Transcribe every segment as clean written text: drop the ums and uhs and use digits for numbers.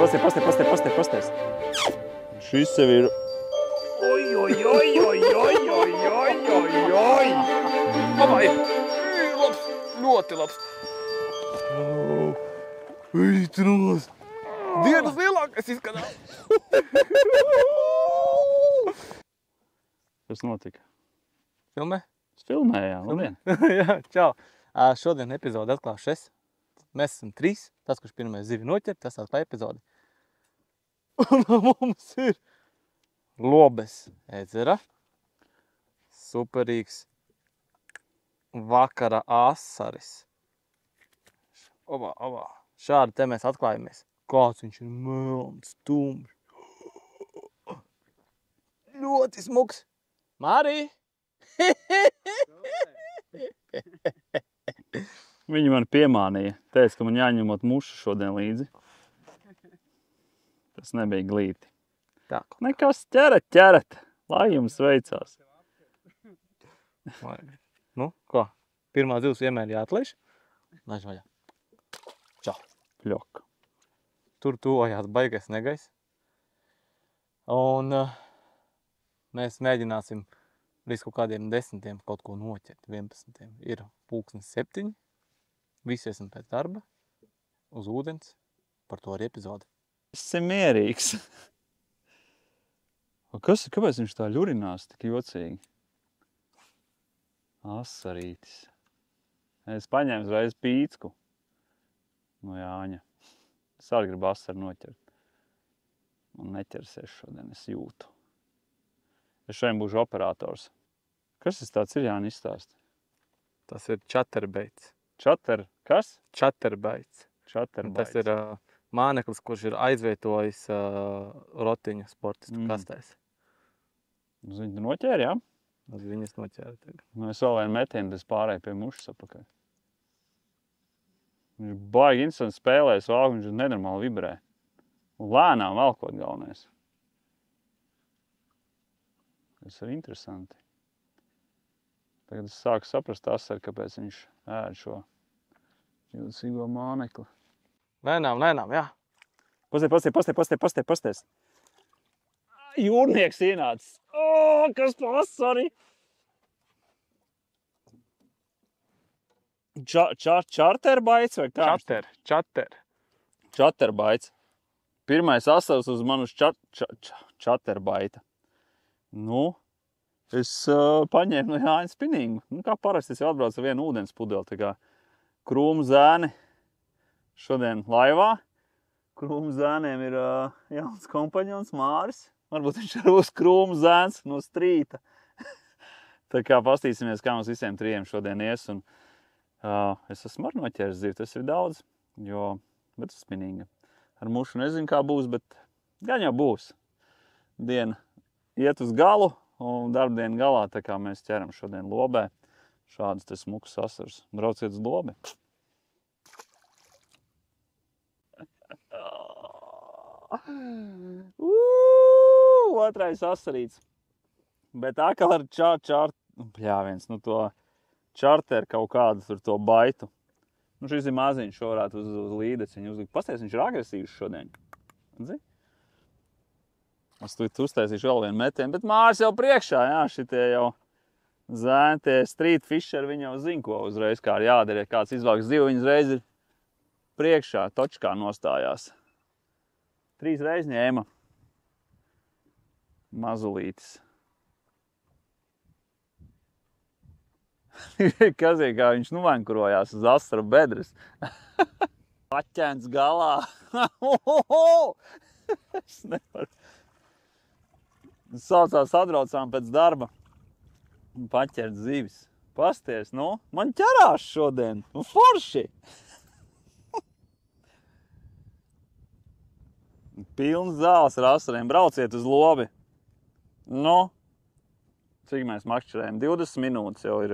Pasties. Šis sev ir... Oi! Labai! Labs! Ļoti labs! Trūs! Dienas lielākais izskatās! Kas notika? Filmē? Es filmēju, labdien. Jā, čau! Šodien epizodi atklāšu es. Mēs esam 3. Tas, kurš pirmais zivi noķer, tas atklāja epizodi. Un mums ir Lobes ezera. Superīgs vakara asaris. Obā. Šādi te mēs atklājamies. Kāds viņš ir melns, tumšs. Ļoti smuks. Mārī! Viņi man piemānīja. Teica, ka man jāņemot mušu šodien līdzi. Tas nebija glīti. Tā. Nekas, ķerat. Lai jums veicās. Nu, ko? Pirmā zivs vienmēr jāatlaiž. Laiž vaļā. Čau. Pļok. Tur tuvojās baigais negais. Un mēs mēģināsim līdz kaut kādiem 10 kaut ko noķert. 11. Ir pulkstens 7. Visi esam pēc darba. Uz ūdens. Par to arī epizode. Es esmu mierīgs. Kāpēc viņš tā ļurinās tik jocīgi? Asarītis. Es paņēmu uzreiz pīcku no Jāņa. Es arī gribu asaru noķert. Un neķersies šodien, es jūtu. Es šodien būšu operators. Kas tas tāds ir, Jāni, izstāsti? Tas ir čaterbeits. Kas? Čaterbeits. Čaterbeits. Tas ir māneklis, kurš ir aizvietojis rotiņu sportistu kastēs. Uz viņu noķēri, jā? Uz viņas noķēra tagad. Nu, es vēl vienu metienu, tas pārēju pie mušas apakaļ. Viņš baigi interesanti spēlēs valgu, viņš nenormāli vibrē. Un lēnām valkot galvenais. Tas ir interesanti. Tagad es sāku saprast asaru, kāpēc viņš ēd šo jūtīgo mānekli. Lēnām, jā. Pasties. Jūrnieks ienācis. Kas pa asari? Čarterbaits vai kā? Čaterbaits. Pirmais asars uz manu čaterbaita. Nu, es paņēmu no Jāņa spinningu. Nu, kā parasti es jau atbraucu ar vienu ūdens pudeli. Tā kā Krūmu zēni šodien laivā. Krūmu zēniem ir jauns kompaņons Māris. Varbūt viņš ir uz Krūmu zēns no strīta. Tā kā pastīsimies, kā mums visiem 3 šodien ies. Un, es esmu ar noķēris zivi, tas ir daudz, bet spinninga. Ar mušu nezinu, kā būs, bet gan jau būs. Diena iet uz galu un darbdiena galā, tā kā mēs ķeram šodien lobē. Šādas te smukas asars. Brauciet uz lobi. Otrais asarīts. Bet atkal ar to čarteru kaut kādu tur to baitu. Nu, šis ir maziņš, šo varētu uz līdeciņu uzlikt. Pasties, viņš ir agresīvs šodien. Zini? Es tu uztaisīšu vēl vienu metienu, bet Māris jau priekšā, jā, šitie jau zēni, tie street fisheri, viņi jau zina, ko uzreiz kā ir jādara. Ja kāds izvāks zivu, viņi uzreiz ir priekšā, točkā nostājās. 3 reiz ņēma mazulītis. Kas ir, kā viņš nuvenkurojās uz asaru bedres. Paķēns galā. Es nevaru. Saucās atbraucām pēc darba un paķert zivis. Pasties, nu, man ķerās šodien. Nu, forši. Pilns zāles ar asariem. Brauciet uz lobi. Nu, cik mēs makšķerējam? 20 minūtes jau ir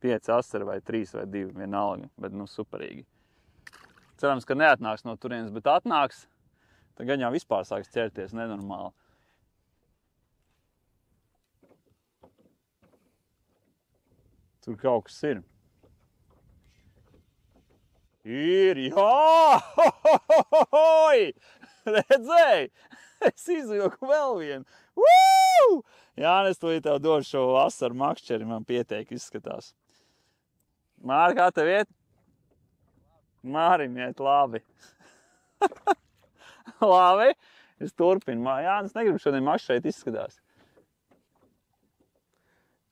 5 asari vai 3 vai 2, vienalga. Bet, nu, superīgi. Cerams, ka neatnāks no turienes, bet atnāks. Tad gan jau vispār sāks ķerties nenormāli. Tur kaut kas ir. Ir, jā! Redzēji? Es izvilku vēl vienu. Woo! Jānis, tu tev došu šo vasaru makšķeri, man pieteik izskatās. Māri, kā tev iet? Mārim iet labi. Labi. Es turpinu. Jānis, negribu šodien makšķerēt izskatās.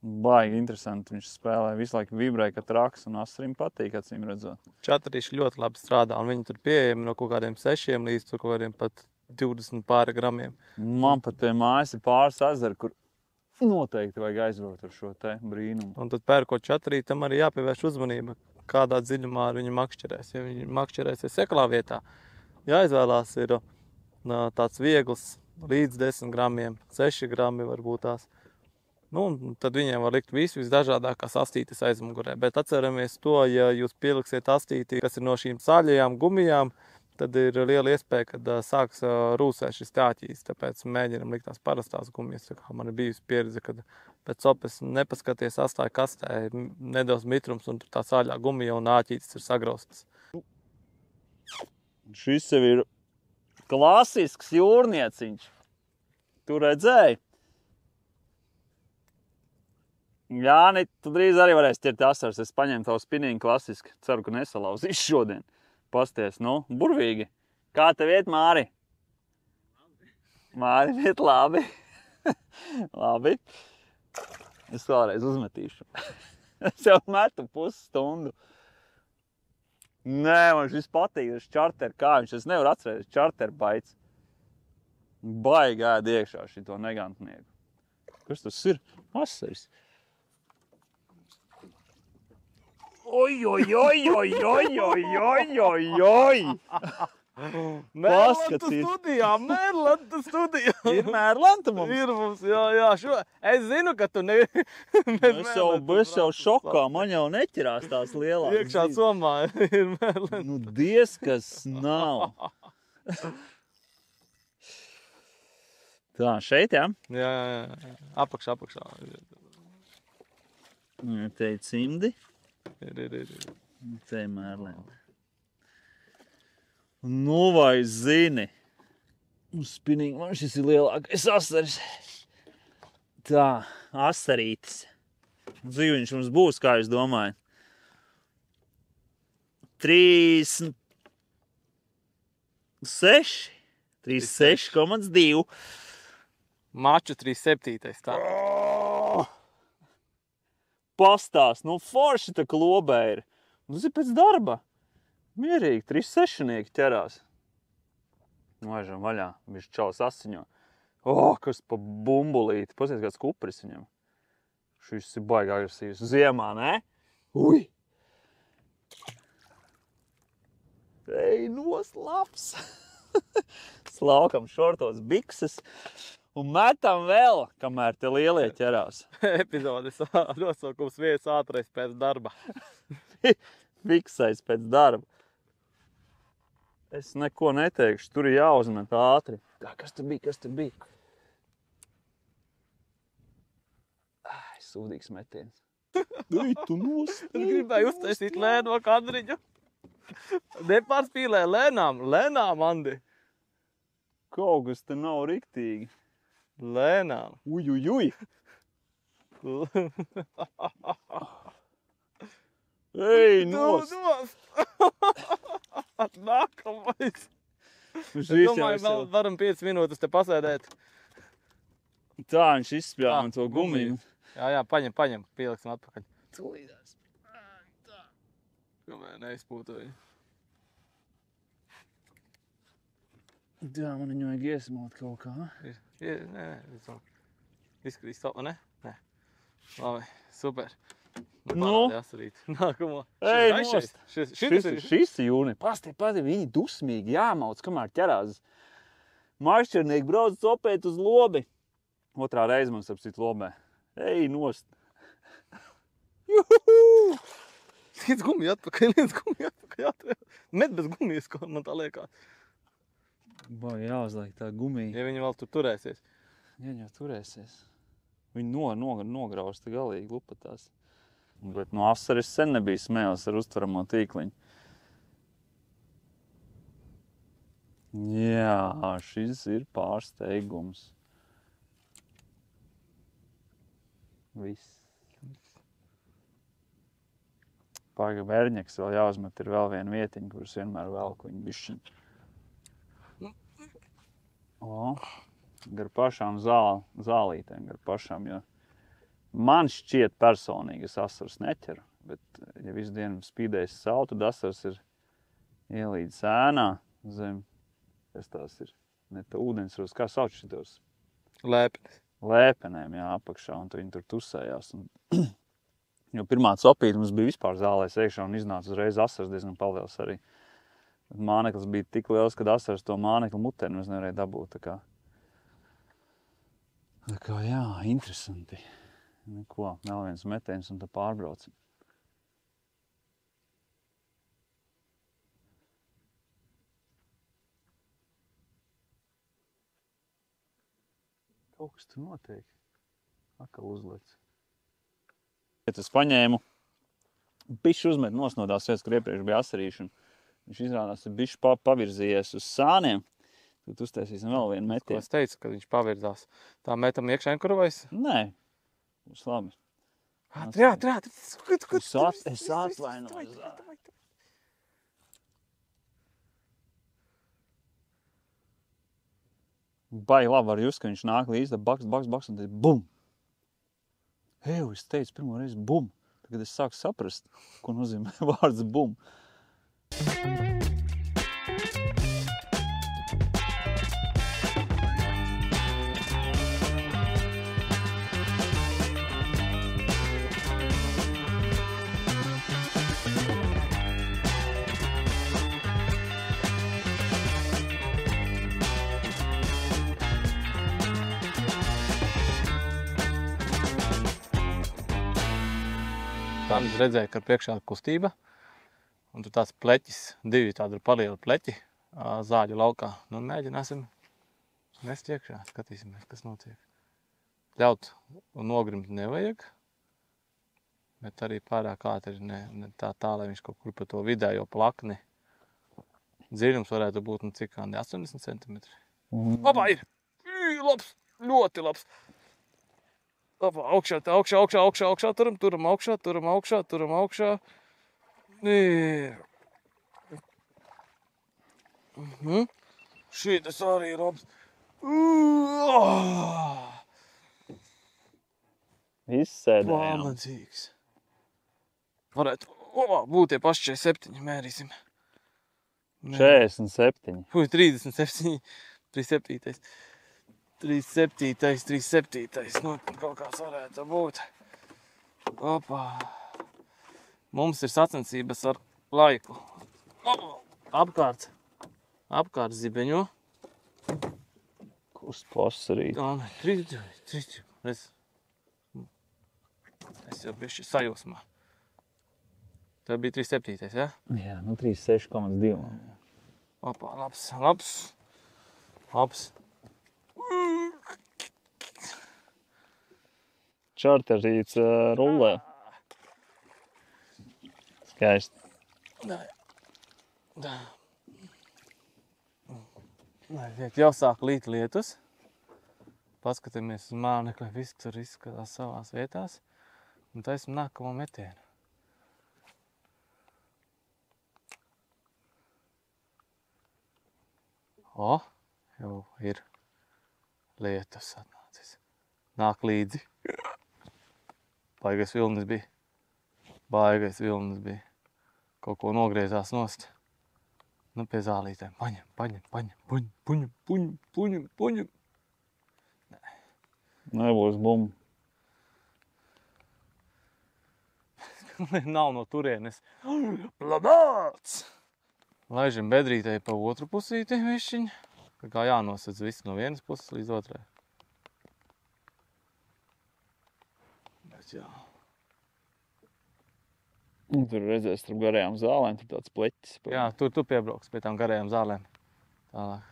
Baigi interesanti. Viņš spēlē visu laiku vibrē, ka traks un asarim patīk, acīm redzot. Čatarīši ļoti labi strādā, un viņi tur pieejami no kaut kādiem 6 līdz kaut kādiem pat 20 pāri gramiem. Man pat pie mājas ir pāris ezeri, kur noteikti vajag aizbraukt ar šo te brīnumu. Un tad pērkot čatarī, tam arī jāpievērš uzmanība, kādā dziļumā viņi makšķerēs. Ja viņi makšķerēsies seklā vietā, jāizvēlās ir tāds viegls līdz 10 gramiem, 6 grami varbūt tās. Nu, un tad viņiem var likt visdažādākās astītes aizmugurē. Bet atceramies to, ja jūs pieliksiet astīti, kas ir no šīm sāļajām gumijām, tad ir liela iespēja, kad sāks rūsēt šis tāķīs. Tāpēc mēģinam likt tās parastās gumijas. Man ir bijusi pieredze, kad pēc opes nepaskaties astāja kastē, nedaudz mitrums un tā sāļā gumija un āķītis ir sagraustas. Šis sev ir klasisks jūrnieciņš. Tu redzēji? Jāni, tu drīz arī varēsi ķert asaras. Es paņēmu tavu spinīgu klasiski. Ceru, ka nesalauzīšu šodien. Pasties, nu, burvīgi. Kā tev iet, Māri? Māri, iet labi. Labi. Es vēlreiz uzmetīšu. Es jau metu pusstundu. Nē, man šis patīk. Tas čarter kājiņš. Es nevaru atcerēties. Čarter baits. Baigi ēd iekšā šito negantnieku. Kas tas ir? Asaris. Oj, oj, oj, oj, oj, oj, oj, oj, oj. Mērlanta studijā, Mērlanta studijā. Ir Mērlanta mums? Ir mums, jā. Es zinu, ka tu ne... Es jau šokā, man jau neķerās tās lielās. Iekšā somā ir Mērlanta. Nu, diez, kas nav. Tā, šeit, jā? Jā. Apakšā. Te ir cimdi. Ir. Te ir Mērlenta. Nu, vai zini? Spinīgi, man šis ir lielākais asaris. Tā, asarītis. Dzīviņš mums būs, kā jūs domājat? 36,2. Maču 37. tā. Pastās, nu forši tā klobē ir. Nu, tas ir pēc darba. Mierīgi, 36-nieki ķerās. Laižam vaļā, viņš čaus asiņo. Kas pa bumbulīti. Pasies, kāds kupris viņam. Šis ir baigi agresīvs. Ziemā, ne? Ui! Ej, noslaps! Slaukam šortos bikses. Un metam vēl, kamēr te lielie ķerās. Epizodes nosaukums viens ātrais pēc darba. Fiksais pēc darba. Es neko neteikšu, tur ir jāuzmet ātri. Kas tur bija? Sūdīgs metiens. Ej, tu nost! Es gribēju uztaisīt lēno kadriņu. Nepārspīlē lēnām, Andi. Kaut kas te nav riktīgi. Lēnām. Uj. Ej, nost! Nākamais. Es domāju, vēl varam 5 minūtes te pasēdēt. Tā, viņš izspļāva to gumiju. Jā, paņem, pieliksim atpakaļ. Tūlīdās. Kamēr neizpūtoju. Jā, man viņu vajag iesmot kaut kā. Nē, izskatīs to, ne? Nē. Labi, super. Nu? Nākamo. Ej, nost! Šis ir jūni. Pasti, viņi dusmīgi jāmauc, kamēr ķerās. Makšķernieki brauc opēt uz lobi. Otrā reize mums apsit lobē. Ej, nost! Juhu! Liec gumiju atpakaļ. Met bez gumijas, ko man tā liekās. Vai jāuzliek tā gumija. Ja viņi vēl tur turēsies. Viņi jau turēsies. Viņi nograusta galīgi lupatās. Bet no asaris sen nebija smēles ar uztveramo tīkliņu. Jā, šis ir pārsteigums. Viss. Paga Vērņeks vēl jāuzmet, ir vēl viena vietiņa, kuras vienmēr velku viņu bišķiņu. O, gar pašām zālītēm, gar pašām, jo man šķiet personīgi, es asars neķeru, bet ja visu dienu spīdēs savu, tad asars ir ielīdz ēnā zem, kas tās ir, ne tā ūdensros, kā sauc šitos? Lēpnes. Lēpenēm, jā, apakšā, un viņi tur tusējās. Un, jo pirmā copīte mums bija vispār zālēs iekšā un iznāca uzreiz asars diezgan paliels arī. Bet māneklis bija tik liels, kad asars to mānekli mutē nemaz nevarēja dabūt. Tā kā jā, interesanti. Neko, vēl viens metiens un tad pārbraucam. Kaut kas tur notiek. Akal uzlec. Es paņēmu, bišķi uzmet nosnodās vietas, kur iepriekš bija asarīši. Viņš izrādās, ir bišķi pavirzījies uz sāniem. Tad uztaisīsim vēl vienu Ko metienu. es teicu, kad viņš pavirzās? Tā metam iekšā enkuravais? Nē, būs labi. Ātri. Es atvainojos. Baigi labi var just, ka viņš nāk līdz, tad baks, un tad bum! Es teicu pirmo reizi bum! Tagad es sāku saprast, ko nozīmē vārds bum. Tā mēs redzēja, ka priekšā kustība, un tur tāds pleķis, divi tādi palieli pleķi zāļu laukā. Nu, mēģināsim nest iekšā, skatīsimies, kas notiek. Ļaut un nogrimt nevajag, bet arī pārāk ātri ne tā, lai viņš kaut kur pa to vidējo plakni. Dziļums varētu būt, nu cik kādi 80 centimetri. Labā ir! Labs! Ļoti labs! Labā, augšā, turam augšā. Šitas arī ir labs. Izsēdējām. Pāmadzīgs. Varētu būt tie paši 47, mērīsim. 47. 37, 37. 37. Nu, kaut kāds varētu būt. Opā. Mums ir sacensības ar laiku. Apkārt zibeņo. Kust posarīt. Es jau bišķi sajūsmā. Tā bija 37, ja? Jā, nu 36,2. Opā, labs. Čarterīts rullē. Skaisti. Jau sāk līt lietus. Paskatāmies uz mānekli, viss tur izskatās savās vietās. Un taisim nākamo metienu. Jau ir lietus atnācis. Nāk līdzi. Baigais vilnis bija. Kaut ko nogriezās nost. Nu, pie zālītēm. Paņem. Nebūs bum. Nav no turienes. Labāts! Laižam bedrītei pa otru pusīti višķiņ. Kā jānosedz viss no vienas puses līdz otrai. Jā. Tur redzēs starp garajām zālēm, tur tāds pleķis. Jā, tur tu piebrauks pie tām garajām zālēm. Tālāk.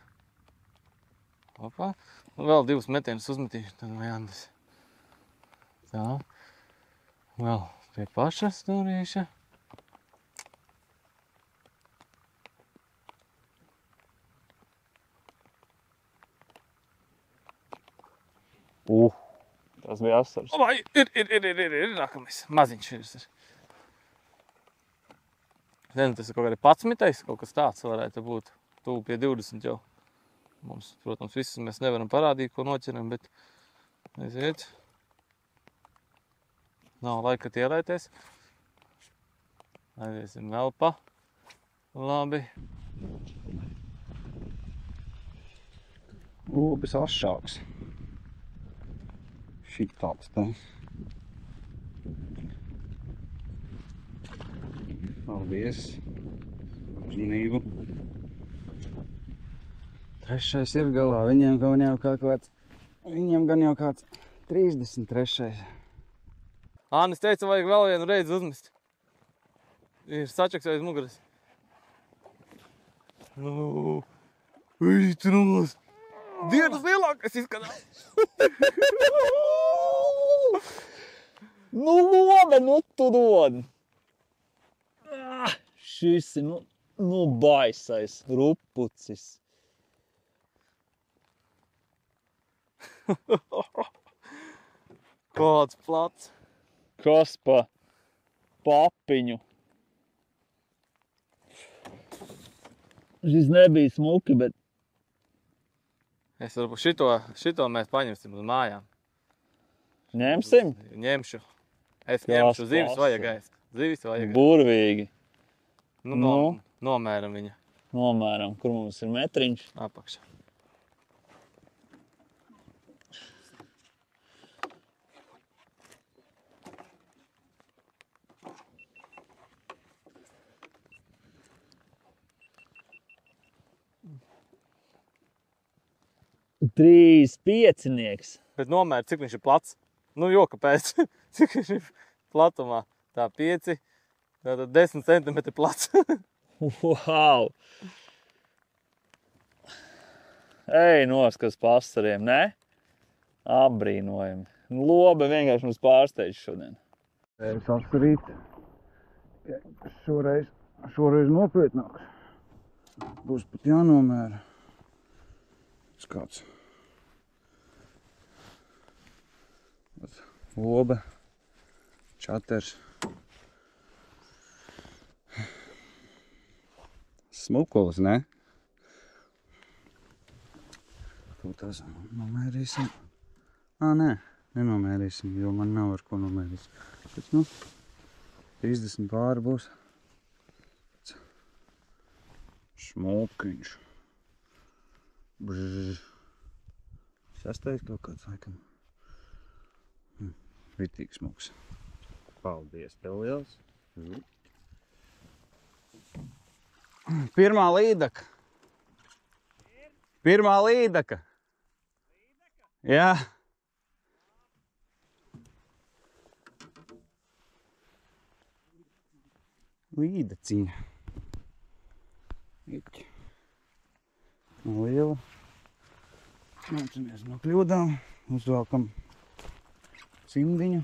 Opā. Un vēl 2 metienus uzmetīšu, tad Jānis. Tā. Vēl pie paša stūrīša. Tas bija asars. Vai, ir nākamais. Maziņš ir. Nezinu, tas ir kaut kādi 11, kaut kas tāds varētu būt. Tuvu pie 20 jau. Mums, protams, visus mēs nevaram parādīt, ko noķeram, bet aiziet. Nav laika ielēties. Aiziesim vēl pa. Labi. Lobis ašāks. Šī tāds tā. Paldies. Uzmanību. Trešais ir galā. Viņiem gan jau kāds 33. Ānis teica, vajag vēl vienu reizi uzmest. Ir sačaks aiz muguras. Nu, trūs. Dienas lielākais izskatās. Nu, lobe, nu tu dod. Šis ir, nu baisais rupucis. Kāds plats. Kas pa papiņu? Šis nebija smuki, bet... Es varbūt šito mēs paņemsim uz mājām. Ņemsim? Ņemšu. Es ņemšu. Zivis vajag ēst. Zivis vajag ēst. Burvīgi. Nomēram viņa. Nomēram. Kur mums ir metriņš? Apakšā. Trīs piecinieks. Bet nomēr, cik viņš ir plats. Nu, jo, kāpēc? Cik viņš ir platumā. Tā 5, tātad 10 centimetri plats. Wow! Ej, noskas pasariem, ne? Apbrīnojami. Lobe vienkārši mums pārsteidz šodien. Es asarīt. Šoreiz nopietnāks. Būs pat jānomēra. Kāds. Lobe. Čaters. Smukulis, ne? Tu tās nomērīsim. Nē, nenomērīsim, jo man nav ar ko nomērīt. Bet, 30 pāri būs. Šmukiņš. Sastais kaut kāds, laikam. Ritīgi smuks. Paldies tev liels. Pirmā līdaka. Pirmā līdaka. Jā. Līdaciņa. Liela. Mācamies no kļūdām. Uzvelkam cimdiņu.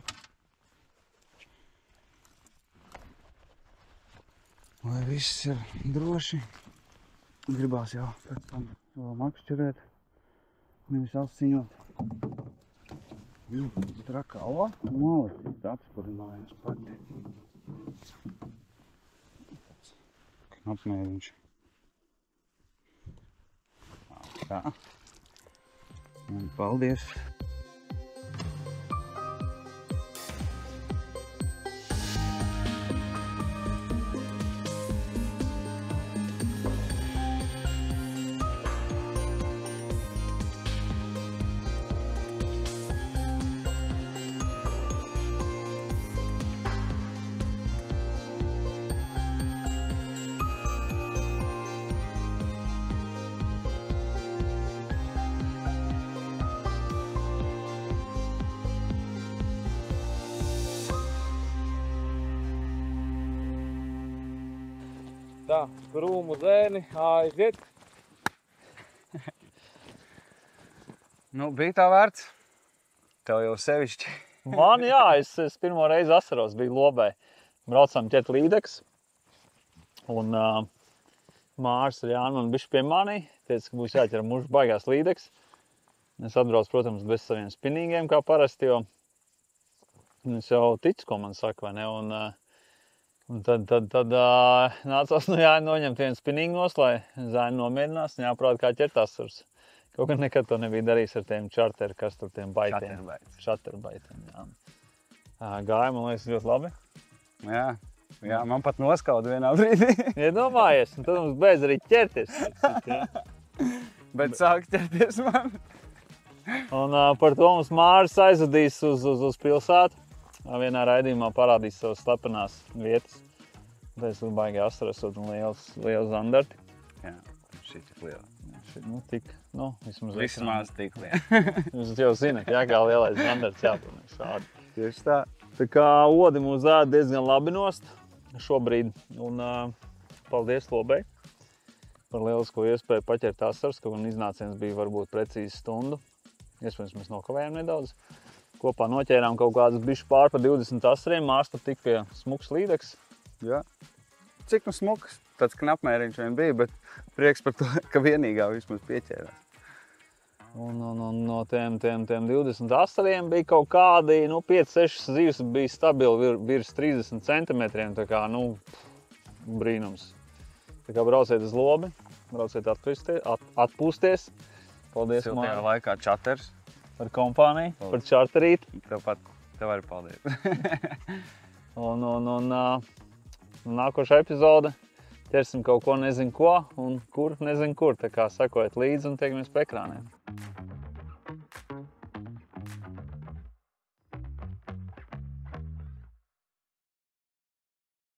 Lai viss ir droši. Gribās jau pēc tam vēl makšķerēt. Nevis asiņot. Trakā. Mālīt apspurinājums pati. Apmēriņš. Tā. Un paldies. Tā, krūmu zēni, aiziet. Bija tā vērts. Tev jau sevišķi. Man jā, es pirmo reizi asaros biju lobē. Braucām ķet līdeks. Un Mārs ar Jānu un bišķi pie mani. Teica, ka būs jāķer mužu baigās līdeks. Es atbraucu, protams, bez saviem spinningiem, kā parasti, jo es jau ticu, ko man saka, vai ne? Un tad nācās no Jāņa noņemt vienu spinningu nos, lai Zāņa nomierinās un jāprāt, kā ķert asurs. Kaut gan nekad to nebija darījis ar tiem čarteri, kas tur tiem baitiem. Čarterbaitiem, jā. Gāja, man liekas, ļoti labi. Jā, man pat noskauda vienā brīdī. Iedomājies, un tad mums beidz arī ķerties. Bet sāk ķerties man. Un par to mums Māris aizvadīs uz pilsētu. Vienā raidījumā parādīs savas slepenās vietas. Tad es baigi astrasot un liels zandarti. Jā, šī tik liela. Vismaz tik liela. Jūs jau zināt, jā, kā lielais zandarts jāpanāk šādi. Tieši tā. Tā kā odi mūs ēd diezgan labi nost šobrīd. Un paldies Lobei par lielisko iespēju paķert asars, kaut gan iznāciens bija varbūt precīzi stundu. Iespējams, mēs nokavējām nedaudz. Kopā noķērām kaut kādus bišķi pār pa 20 asariem. Mārs pat tik pie smuks līdeks. Jā. Cik nu smuks, tāds knapmēriņš vien bija, bet prieks par to, ka vienīgā vismaz pieķērās. Un no tiem 20 asariem bija kaut kādi, 5-6 zīves bija stabili virs 30 centimetriem, tā kā, brīnums. Tā kā brauciet uz Lobi, brauciet atpūsties. Paldies, Māri. Siltajā laikā čaters. Par kompāniju, par čarterīt. Tev arī paldies. Un nākošā epizode ķersim kaut ko nezinu ko un kur nezinu kur. Tā kā sekojiet līdzi un tiekamies pa ekrāniem.